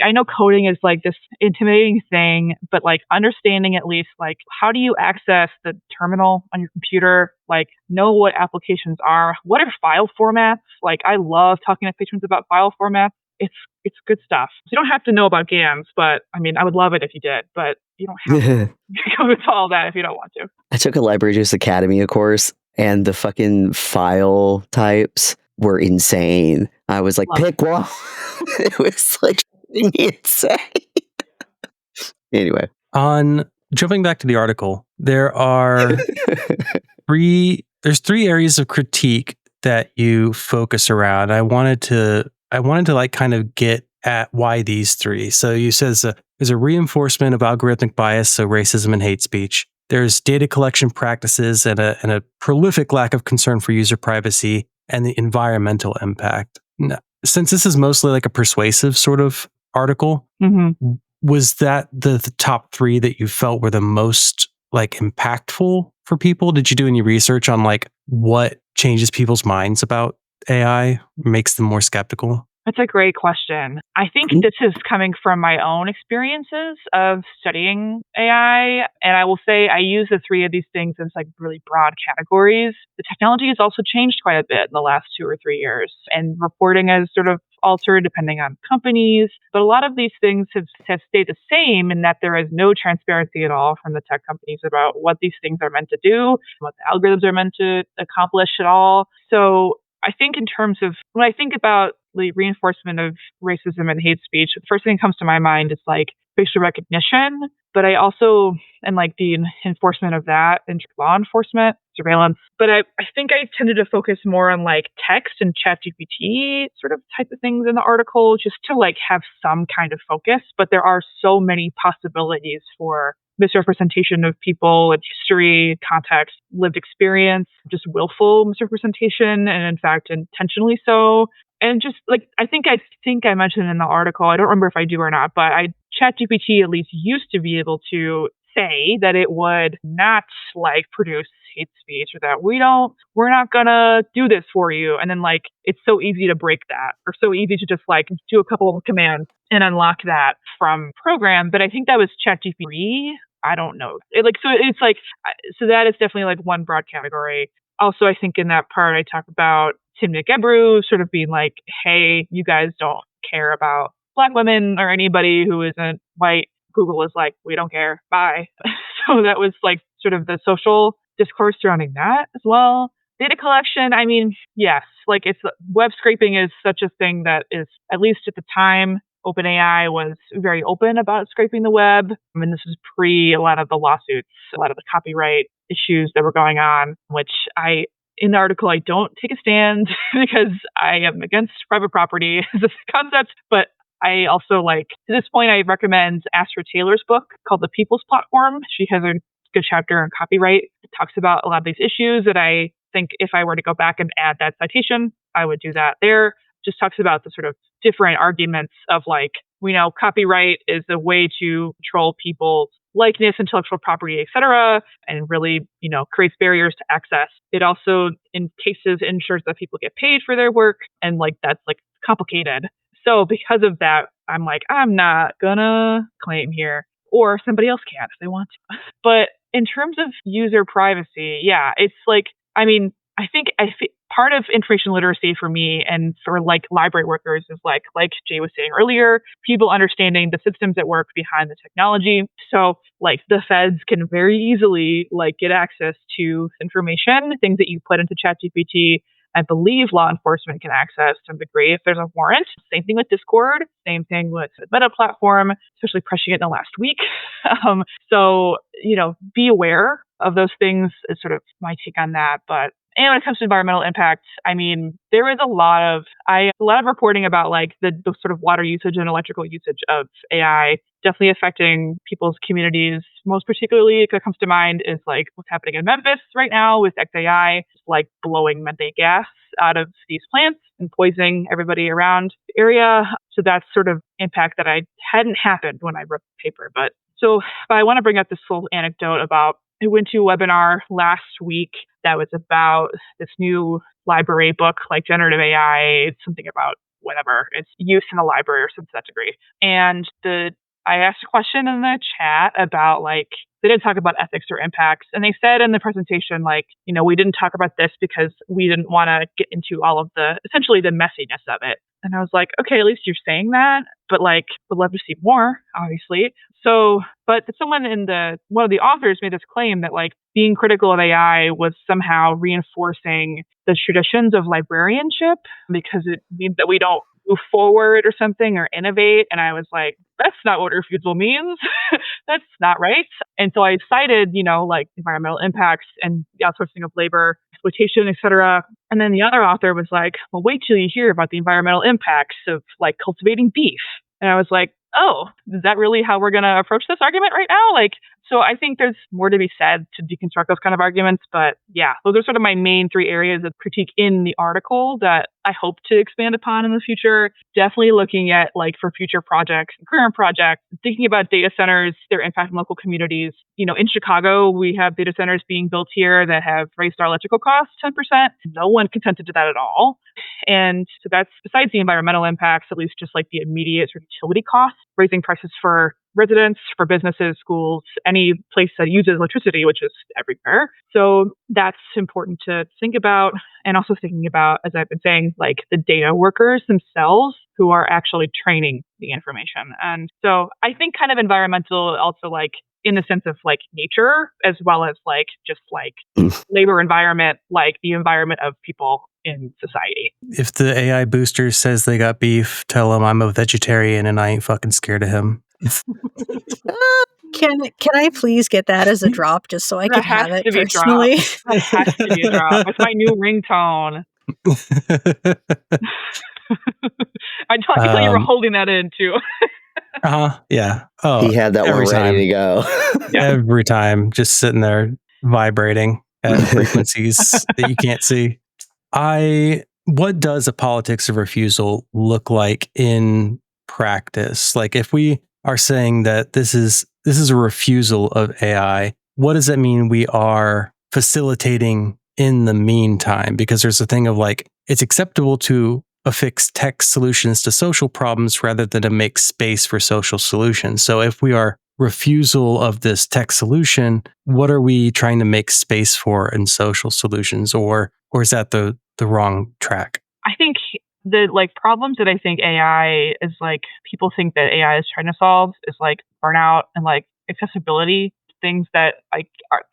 I know coding is like this intimidating thing, but like understanding at least like how do you access the terminal on your computer, like know what applications are, what are file formats. Like I love talking to patrons about file formats. It's good stuff. So you don't have to know about GAMs, but I mean, I would love it if you did, but you don't have to go into all that if you don't want to. I took a Library Juice Academy course, and the fucking file types were insane. I was like, pick one. It was like insane. Anyway. On jumping back to the article, there's three areas of critique that you focus around. I wanted to like kind of get at why these three. So you says there's a reinforcement of algorithmic bias, so racism and hate speech. There's data collection practices and a prolific lack of concern for user privacy and the environmental impact. Now, since this is mostly like a persuasive sort of article, was that the top three that you felt were the most like impactful for people? Did you do any research on like what changes people's minds about AI, makes them more skeptical? That's a great question. I think this is coming from my own experiences of studying AI. And I will say I use the three of these things as like really broad categories. The technology has also changed quite a bit in the last 2 or 3 years. And reporting has sort of altered depending on companies. But a lot of these things have stayed the same in that there is no transparency at all from the tech companies about what these things are meant to do, what the algorithms are meant to accomplish at all. So I think in terms of when I think about the reinforcement of racism and hate speech, the first thing that comes to my mind is like facial recognition, but I also, and like the enforcement of that in law enforcement, surveillance. But I think I tended to focus more on like text and ChatGPT sort of type of things in the article, just to like have some kind of focus. But there are so many possibilities for misrepresentation of people and history, context, lived experience, just willful misrepresentation, and in fact, intentionally so. And just like, I think I mentioned in the article, I don't remember if I do or not, but ChatGPT at least used to be able to say that it would not like produce hate speech, or that we're not gonna do this for you. And then like, it's so easy to break that, or so easy to just like do a couple of commands and unlock that from program. But I think that was ChatGPT. I don't know. So that is definitely like one broad category. Also, I think in that part, I talk about Tim McEbrew sort of being like, hey, you guys don't care about Black women or anybody who isn't white. Google is like, we don't care. Bye. So that was like sort of the social discourse surrounding that as well. Data collection, I mean, yes, like it's web scraping is such a thing that is, at least at the time, OpenAI was very open about scraping the web. I mean, this was pre a lot of the lawsuits, a lot of the copyright issues that were going on, which in the article, I don't take a stand because I am against private property as a concept, but I also to this point, I recommend Astra Taylor's book called The People's Platform. She has a good chapter on copyright. It talks about a lot of these issues that I think if I were to go back and add that citation, I would do that there. Just talks about the sort of different arguments of we know copyright is a way to control people's likeness, intellectual property, etc., and really, creates barriers to access. It also, in cases, ensures that people get paid for their work, and that's complicated. So because of that, I'm I'm not gonna claim here, or somebody else can if they want to. But in terms of user privacy, yeah, it's I think part of information literacy for me and for library workers is like Jay was saying earlier, people understanding the systems that work behind the technology. So the feds can very easily get access to information, things that you put into ChatGPT. I believe law enforcement can access to some degree if there's a warrant. Same thing with Discord. Same thing with the Meta platform, especially pushing it in the last week. So, be aware of those things is sort of my take on that. But when it comes to environmental impact, I mean, there is a lot of reporting about the sort of water usage and electrical usage of AI definitely affecting people's communities. Most particularly, that comes to mind is what's happening in Memphis right now with XAI, blowing methane gas out of these plants and poisoning everybody around the area. So that's sort of impact that hadn't happened when I wrote the paper. But I want to bring up this full anecdote about I went to a webinar last week that was about this new library book, generative AI. It's something about whatever. It's use in the library or something to that degree. And I asked a question in the chat about they didn't talk about ethics or impacts. And they said in the presentation, we didn't talk about this because we didn't want to get into all of essentially the messiness of it. And I was like, okay, at least you're saying that, but would love to see more, obviously. So, but someone one of the authors made this claim that being critical of AI was somehow reinforcing the traditions of librarianship because it means that we don't move forward or something or innovate. And I was like, that's not what refusal means. That's not right. And so I cited, environmental impacts and the outsourcing of labor, exploitation, et cetera. And then the other author was like, well, wait till you hear about the environmental impacts of cultivating beef. And I was like, oh, is that really how we're going to approach this argument right now? So I think there's more to be said to deconstruct those kind of arguments. But yeah, those are sort of my main three areas of critique in the article that I hope to expand upon in the future. Definitely looking at for future projects and current projects, thinking about data centers, their impact on local communities. In Chicago, we have data centers being built here that have raised our electrical costs 10%. No one consented to that at all. And so that's besides the environmental impacts, at least just the immediate sort of utility costs, raising prices for residents, for businesses, schools, any place that uses electricity, which is everywhere. So that's important to think about. And also thinking about, as I've been saying, the data workers themselves who are actually training the information. And so I think kind of environmental also in the sense of nature, as well as just labor environment, the environment of people in society. If the AI booster says they got beef, tell him I'm a vegetarian and I ain't fucking scared of him. Can I please get that as a drop just so I can have it personally? That has to be a drop. It's my new ringtone. I thought you were holding that in too. Yeah. Oh, he had that one ready to go. Every time, just sitting there vibrating at frequencies that you can't see. What does a politics of refusal look like in practice? If we are saying that this is a refusal of AI, what does that mean we are facilitating in the meantime? Because there's a thing of like, it's acceptable to affix tech solutions to social problems rather than to make space for social solutions. So if we are refusal of this tech solution, what are we trying to make space for in social solutions? Or is that the wrong track? I think the like problems that I think AI is like, people think that AI is trying to solve is like burnout and like accessibility, things that like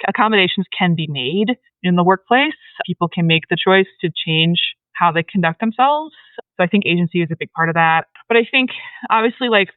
accommodations can be made in the workplace. People can make the choice to change how they conduct themselves. So I think agency is a big part of that. But I think obviously like,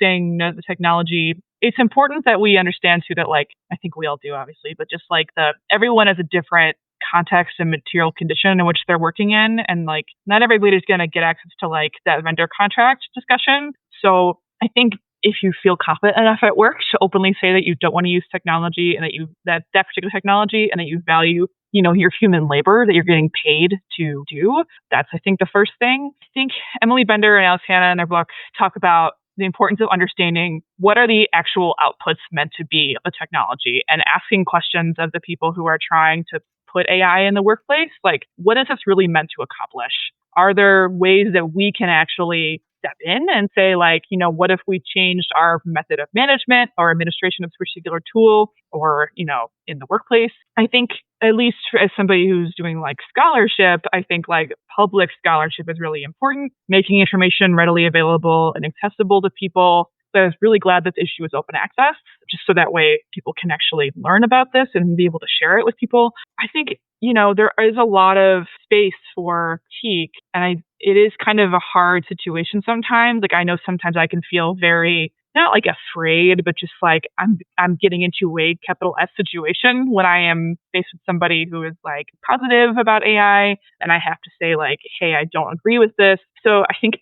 saying no to the technology, it's important that we understand too that like, I think we all do obviously, but just like everyone has a different context and material condition in which they're working in. And like, not everybody's going to get access to like that vendor contract discussion. So I think if you feel confident enough at work to openly say that you don't want to use technology and that particular technology and that you value, your human labor that you're getting paid to do, that's, I think, the first thing. I think Emily Bender and Alex Hanna in their book talk about the importance of understanding what are the actual outputs meant to be of the technology and asking questions of the people who are trying to put AI in the workplace. Like, what is this really meant to accomplish? Are there ways that we can actually step in and say, like, what if we changed our method of management or administration of this particular tool or, in the workplace? I think, at least as somebody who's doing like scholarship, I think like public scholarship is really important, making information readily available and accessible to people. So I was really glad that the issue was open access, just so that way people can actually learn about this and be able to share it with people. I think, there is a lot of space for critique, and it is kind of a hard situation sometimes. Like, I know sometimes I can feel very, not like afraid, but just like I'm getting into a capital S situation when I am faced with somebody who is like positive about AI, and I have to say like, hey, I don't agree with this. So I think,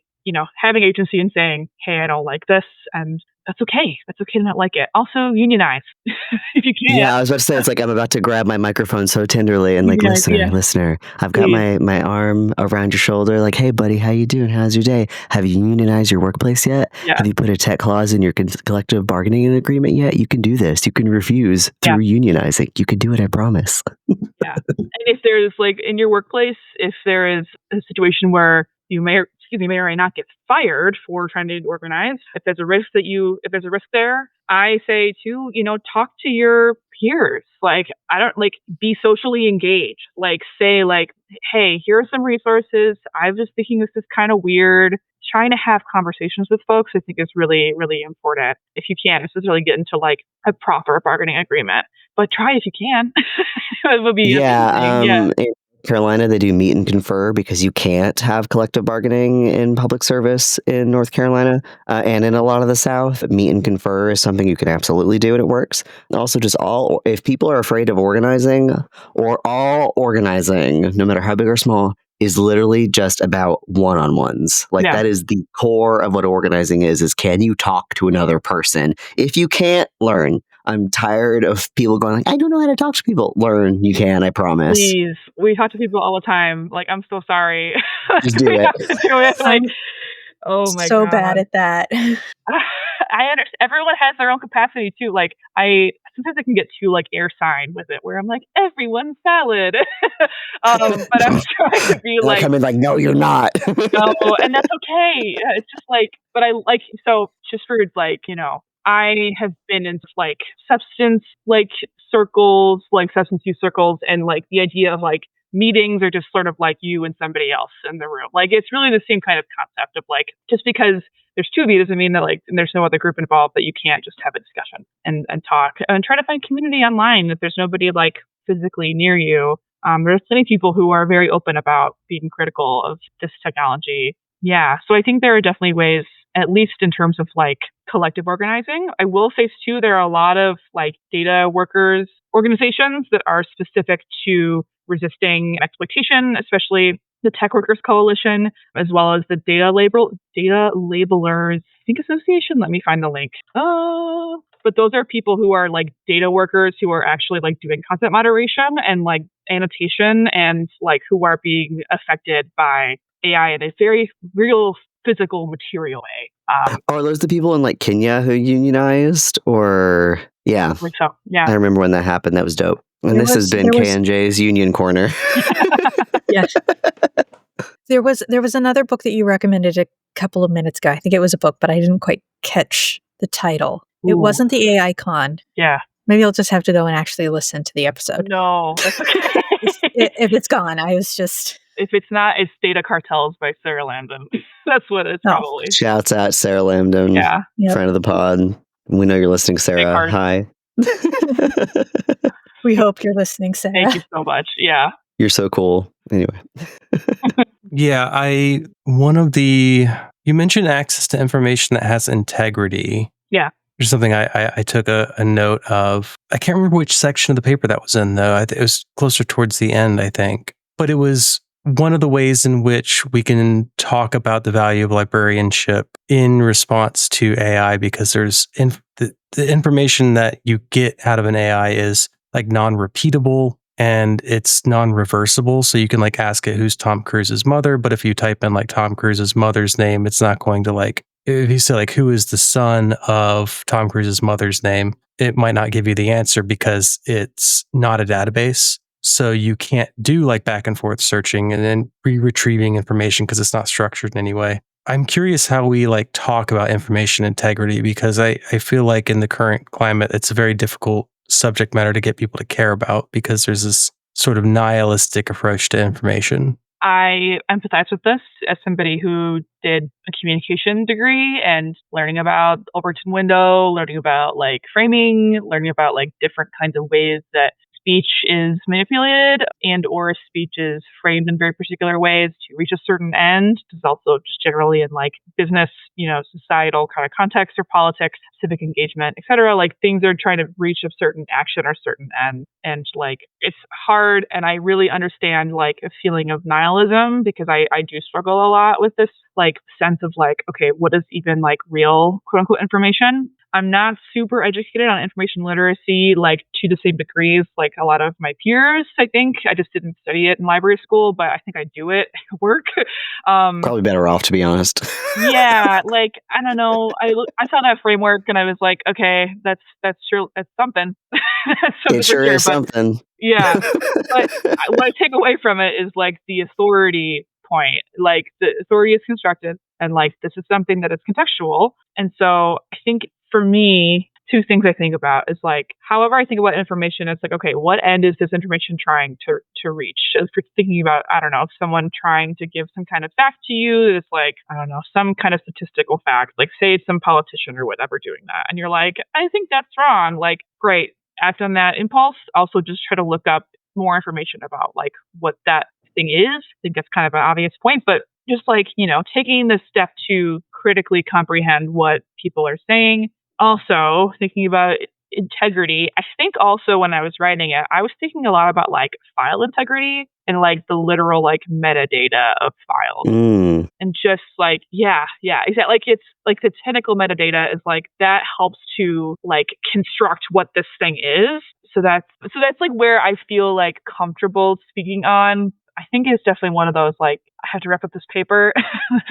having agency and saying, hey, I don't like this, and that's okay. That's okay to not like it. Also, unionize if you can. Yeah, I was about to say, it's like I'm about to grab my microphone so tenderly and like, listener, I've got my arm around your shoulder, like, hey, buddy, how you doing? How's your day? Have you unionized your workplace yet? Yeah. Have you put a tech clause in your collective bargaining agreement yet? You can do this. You can refuse through unionizing. You can do it, I promise. Yeah. And if there's like in your workplace, if there is a situation where you may or may not get fired for trying to organize, if there's a risk there, I say to, talk to your peers. Like, I don't be socially engaged. Like, say like, hey, here are some resources. I'm just thinking this is kind of weird. Trying to have conversations with folks, I think, is really, really important. If you can't necessarily get into like a proper bargaining agreement, but try if you can. It would be amazing. In Carolina, they do meet and confer because you can't have collective bargaining in public service in North Carolina and in a lot of the South. Meet and confer is something you can absolutely do, and it works. Also, if people are afraid of organizing, or all organizing, no matter how big or small, is literally just about one-on-ones. Like, that is the core of what organizing is can you talk to another person? If you can't, learn. I'm tired of people going like, I don't know how to talk to people. Learn. You can, I promise. Please. We talk to people all the time. Like, I'm so sorry. Just do it. Like, oh my God. So bad at that. I understand. Everyone has their own capacity too. Like, sometimes I can get too like air sign with it, where I'm like, everyone's valid. But I'm trying to be like, I'm in like, no, you're not. No, and that's okay. It's just like, but I like, so just for like, I have been in like substance like circles, like substance use circles, and like the idea of like meetings are just sort of like you and somebody else in the room. Like, it's really the same kind of concept of like, just because there's two of you doesn't mean that like there's no other group involved, that you can't just have a discussion and talk and try to find community online if there's nobody like physically near you. There's plenty of people who are very open about being critical of this technology. Yeah. So I think there are definitely ways, at least in terms of like collective organizing. I will say too, there are a lot of like data workers organizations that are specific to resisting exploitation, especially the Tech Workers Coalition, as well as the Data Labelers, I think, Association. Let me find the link. But those are people who are like data workers who are actually like doing content moderation and like annotation, and like who are being affected by AI in a very real physical material way. Are those the people in like Kenya who unionized? Or I think so. Yeah. I remember when that happened. That was dope. And this has been K&J's Union Corner. Yes. There was another book that you recommended a couple of minutes ago. I think it was a book, but I didn't quite catch the title. Ooh. It wasn't the AI Con. Yeah. Maybe I'll just have to go and actually listen to the episode. No, that's okay. If it's gone, I was just... If it's not, it's Data Cartels by Sarah Lambdin. That's what it's probably. Shouts out Sarah Lambdin. Yeah. Friend of the pod. We know you're listening, Sarah. Hi. We hope you're listening, Sarah. Thank you so much. Yeah. You're so cool. Anyway. Yeah, you mentioned access to information that has integrity. Yeah. Which is something I took a note of. I can't remember which section of the paper that was in, though. It was closer towards the end, I think. But it was one of the ways in which we can talk about the value of librarianship in response to AI, because there's the information that you get out of an AI is like non-repeatable and it's non-reversible. So you can like ask it who's Tom Cruise's mother, but if you type in like Tom Cruise's mother's name, it's not going to like, if you say like who is the son of Tom Cruise's mother's name, it might not give you the answer because it's not a database. So you can't do like back and forth searching and then retrieving information because it's not structured in any way. I'm curious how we like talk about information integrity, because I feel like in the current climate, it's a very difficult subject matter to get people to care about because there's this sort of nihilistic approach to information. I empathize with this as somebody who did a communication degree and learning about Overton window, learning about like framing, learning about like different kinds of ways that speech is manipulated and or speech is framed in very particular ways to reach a certain end. This is also just generally in like business, societal kind of context or politics, civic engagement, etc. Like things are trying to reach a certain action or certain end. And like it's hard. And I really understand like a feeling of nihilism because I do struggle a lot with this like sense of like, okay, what is even like real quote unquote information? I'm not super educated on information literacy, like to the same degrees like a lot of my peers. I think I just didn't study it in library school, but I think I do it at work. Probably better off, to be honest. Yeah, like I don't know. I saw that framework and I was like, okay, that's sure that's something. It sure is something. Yeah, but what I take away from it is like the authority point. Like the authority is constructed, and like this is something that is contextual. And so I think for me, two things I think about is like, however I think about information, it's like, okay, what end is this information trying to reach? If you're thinking about, I don't know, someone trying to give some kind of fact to you, it's like, I don't know, some kind of statistical fact, like say it's some politician or whatever doing that. And you're like, I think that's wrong. Like, great. Act on that impulse. Also just try to look up more information about like what that thing is. I think that's kind of an obvious point, but just like, taking the step to critically comprehend what people are saying. Also thinking about integrity. I think also when I was writing it, I was thinking a lot about like file integrity and like the literal like metadata of files. And just like, yeah, exactly. Like it's like the technical metadata is like that helps to like construct what this thing is. So that's like where I feel like comfortable speaking on. I think it's definitely one of those, like, I have to wrap up this paper.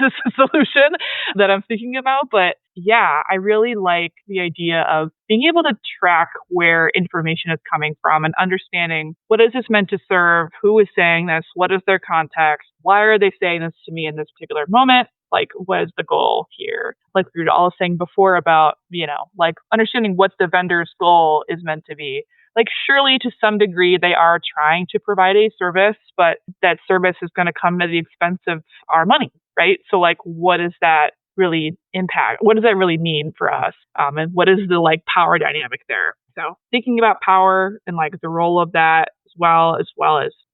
This is a solution that I'm thinking about. But yeah, I really like the idea of being able to track where information is coming from and understanding what is this meant to serve, who is saying this, what is their context, why are they saying this to me in this particular moment? Like, what is the goal here? Like we were all saying before about, like understanding what the vendor's goal is meant to be. Like, surely to some degree, they are trying to provide a service, but that service is going to come at the expense of our money, right? So, like, what does that really impact? What does that really mean for us? And what is the, like, power dynamic there? So, thinking about power and, like, the role of that as well as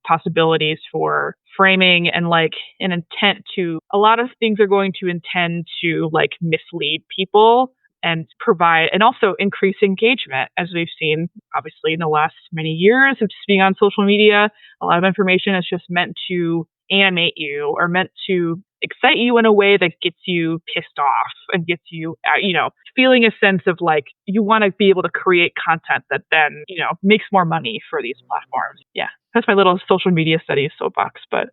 possibilities for framing and, like, an intent to, a lot of things are going to intend to, like, mislead people and provide, and also increase engagement, as we've seen, obviously, in the last many years of just being on social media. A lot of information is just meant to animate you or meant to excite you in a way that gets you pissed off and gets you, feeling a sense of like, you want to be able to create content that then, makes more money for these platforms. Yeah, that's my little social media studies soapbox. But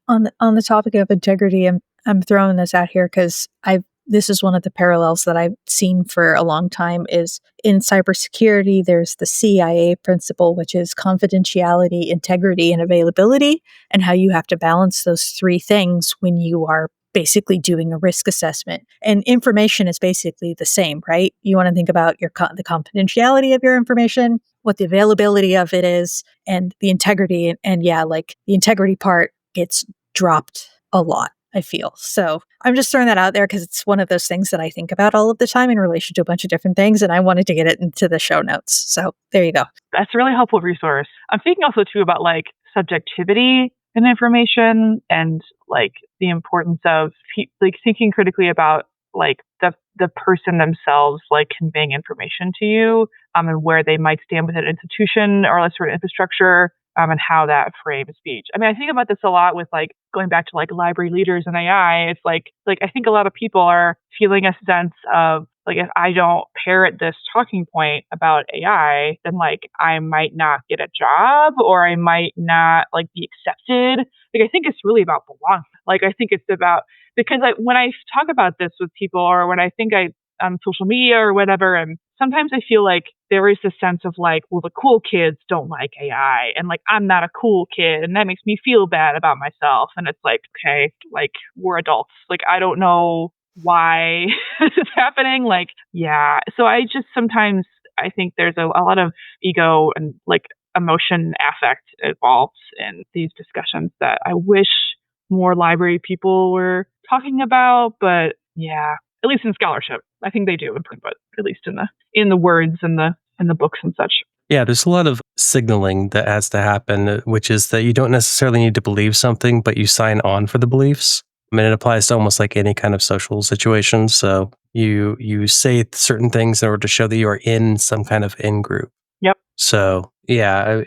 on the topic of integrity, I'm throwing this out here because I've this is one of the parallels that I've seen for a long time is in cybersecurity, there's the CIA principle, which is confidentiality, integrity, and availability, and how you have to balance those three things when you are basically doing a risk assessment. And information is basically the same, right? You want to think about the confidentiality of your information, what the availability of it is, and the integrity. And yeah, like the integrity part gets dropped a lot, I feel. So I'm just throwing that out there because it's one of those things that I think about all of the time in relation to a bunch of different things. And I wanted to get it into the show notes. So there you go. That's a really helpful resource. I'm thinking also too about like subjectivity in information and like the importance of like thinking critically about like the person themselves, like conveying information to you, and where they might stand with an institution or a sort of infrastructure, and how that frames speech. I mean, I think about this a lot with like going back to like library leaders and AI. It's like I think a lot of people are feeling a sense of like, if I don't parrot this talking point about AI, then like I might not get a job or I might not like be accepted. Like, I think it's really about belonging. Like, I think it's about, because when I talk about this with people or when I think on social media or whatever, and sometimes I feel like there is this sense of like, well, the cool kids don't like AI and like I'm not a cool kid and that makes me feel bad about myself. And it's like, okay, like we're adults. Like, I don't know why this is happening. Like, yeah. So I just sometimes I think there's a lot of ego and like emotion affect involved in these discussions that I wish more library people were talking about. But yeah, at least in scholarship, I think they do, but at least in the words and the books and such. Yeah, there's a lot of signaling that has to happen, which is that you don't necessarily need to believe something, but you sign on for the beliefs. I mean, it applies to almost like any kind of social situation. So you say certain things in order to show that you are in some kind of in-group. Yep. So yeah,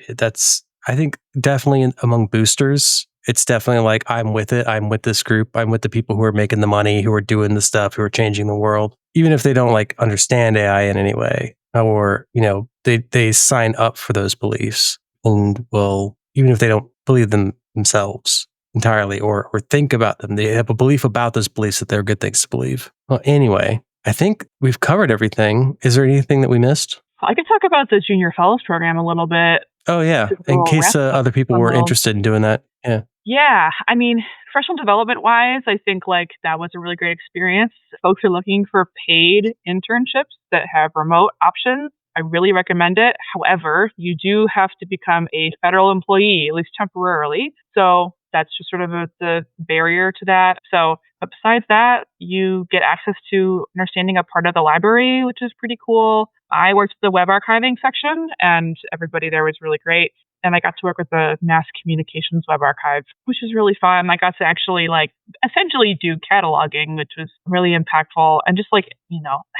I think definitely among boosters, it's definitely like, I'm with it. I'm with this group. I'm with the people who are making the money, who are doing the stuff, who are changing the world. Even if they don't like understand AI in any way, or, they sign up for those beliefs and will, even if they don't believe them themselves entirely or think about them, they have a belief about those beliefs that they're good things to believe. Well, anyway, I think we've covered everything. Is there anything that we missed? I could talk about the Junior Fellows program a little bit. Oh, yeah. In case other people were interested in doing that. Yeah. Yeah. I mean, professional development wise, I think like that was a really great experience. Folks are looking for paid internships that have remote options. I really recommend it. However, you do have to become a federal employee, at least temporarily. So that's just sort of the barrier to that. So, but besides that, you get access to understanding a part of the library, which is pretty cool. I worked with the web archiving section and everybody there was really great. And I got to work with the Mass Communications Web Archive, which was really fun. I got to actually like essentially do cataloging, which was really impactful, and just like,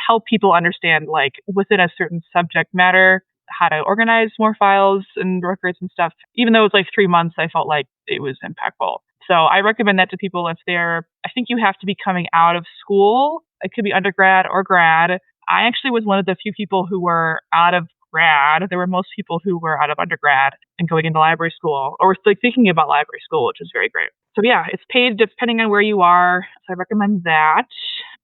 help people understand like within a certain subject matter, how to organize more files and records and stuff. Even though it was like 3 months, I felt like it was impactful. So I recommend that to people if I think you have to be coming out of school. It could be undergrad or grad. I actually was one of the few people who were out of grad. There were most people who were out of undergrad and going into library school or like thinking about library school, which is very great. So yeah, it's paid depending on where you are. So I recommend that.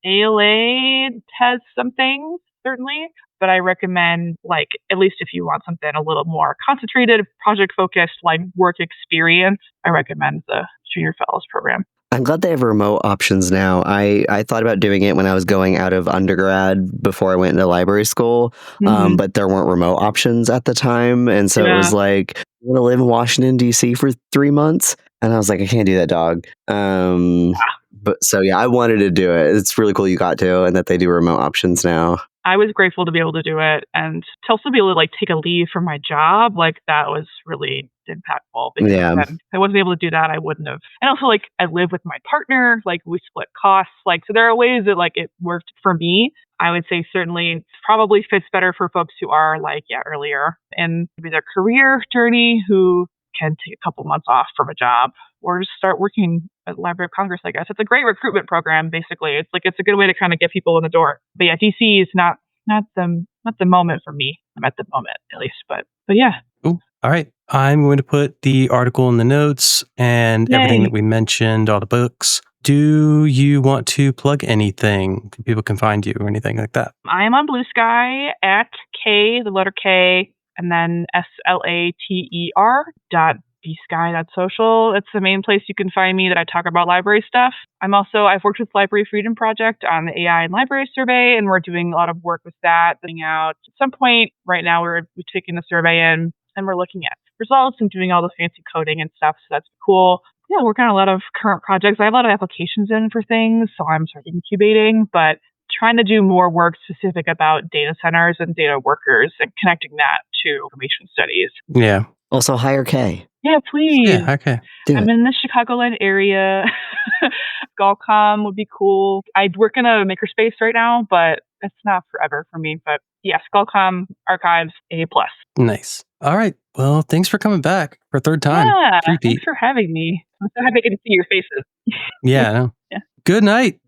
ALA has some things, certainly, but I recommend like, at least if you want something a little more concentrated, project focused, like work experience, I recommend the Junior Fellows program. I'm glad they have remote options now. I thought about doing it when I was going out of undergrad before I went into library school, but there weren't remote options at the time. And so it was like, you want to live in Washington, D.C. for 3 months? And I was like, I can't do that, dog. But so, yeah, I wanted to do it. It's really cool you got to, and that they do remote options now. I was grateful to be able to do it and to also be able to like take a leave from my job. Like that was really impactful because if I wasn't able to do that, I wouldn't have. And also like I live with my partner, like we split costs. Like, so there are ways that like it worked for me. I would say certainly it probably fits better for folks who are like, earlier in their career journey who can take a couple months off from a job or just start working at the Library of Congress, I guess. It's a great recruitment program, basically. It's like, it's a good way to kind of get people in the door. But yeah, DC is not the moment for me. I'm at the moment, at least. But yeah. Ooh, all right. I'm going to put the article in the notes and everything that we mentioned, all the books. Do you want to plug anything? People can find you or anything like that? I am on Bsky at K, the letter K, and then slater.bsky.social. It's the main place you can find me that I talk about library stuff. I've worked with Library Freedom Project on the AI and library survey, and we're doing a lot of work with that. Putting out at some point right now, we're taking the survey in and we're looking at results and doing all the fancy coding and stuff. So that's cool. Yeah, working on a lot of current projects. I have a lot of applications in for things, so I'm sort of incubating, but trying to do more work specific about data centers and data workers and connecting that to information studies. Yeah. Also, hire K. Yeah, please. Yeah, okay. I'm in the Chicagoland area. Galcom would be cool. I work in a makerspace right now, but it's not forever for me. But yes, Galcom Archives A+. Nice. All right. Well, thanks for coming back for a third time. Yeah, Three-peat. thanks for having me. I'm so happy I get to see your faces. Yeah. Yeah. Good night.